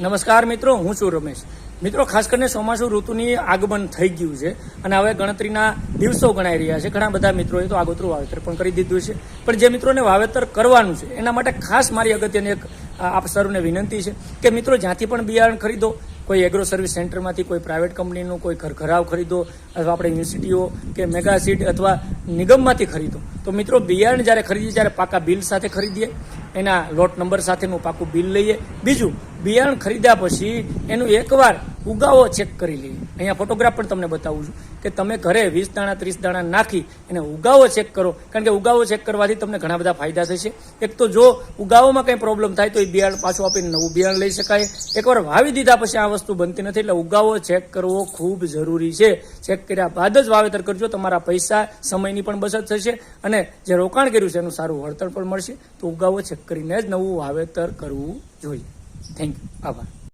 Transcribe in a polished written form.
નમસ્કાર મિત્રો, હું છું રમેશ. મિત્રો, ખાસ કરીને ચોમાસુ ઋતુની આગમન થઈ ગયું છે અને હવે ગણતરીના દિવસો ગણાઈ રહ્યા છે. ઘણા બધા મિત્રોએ તો આગોતરું વાવેતર પણ કરી દીધું છે, પણ જે મિત્રોને વાવેતર કરવાનું છે એના માટે ખાસ મારી અગત્યની એક આપ સર્વને વિનંતી છે કે મિત્રો, જ્યાંથી પણ બિયારણ ખરીદો, કોઈ એગ્રો સર્વિસ સેન્ટરમાંથી, કોઈ પ્રાઇવેટ કંપનીનું, કોઈ ઘરઘરાવ ખરીદો, અથવા આપણે યુનિવર્સિટીઓ કે મેગા સીડ અથવા નિગમમાંથી ખરીદો, તો મિત્રો બિયારણ જ્યારે ખરીદીએ ત્યારે પાકા બિલ સાથે ખરીદીએ, એના લોટ નંબર સાથેનું પાકું બિલ લઈએ. બીજું, બિયારણ ખરીદ્યા પછી એનું એકવાર ઉગાવો ચેક કરી લઈએ. અહીંયા ફોટોગ્રાફ પણ તમને બતાવું છું કે તમે ઘરે 20 દાણા 30 દાણા નાખી એને ઉગાવો ચેક કરો, કારણ કે ઉગાવો ચેક કરવાથી તમને ઘણા બધા ફાયદા થશે. એક તો જો ઉગાવોમાં કંઈ પ્રોબ્લેમ થાય તો એ બિયારણ પાછું આપીને નવું બિયારણ લઈ શકાય. એકવાર વાવી દીધા પછી આ વસ્તુ બનતી નથી, એટલે ઉગાવો ચેક કરવો ખૂબ જરૂરી છે. ચેક કર્યા બાદ જ વાવેતર કરજો. તમારા પૈસા, સમયની પણ બચત થશે અને જે રોકાણ કર્યું છે એનું સારું વળતર પણ મળશે. તો ઉગાવો ચેક કરીને જ નવું વાવેતર કરવું જોઈએ. Thank you. આભાર.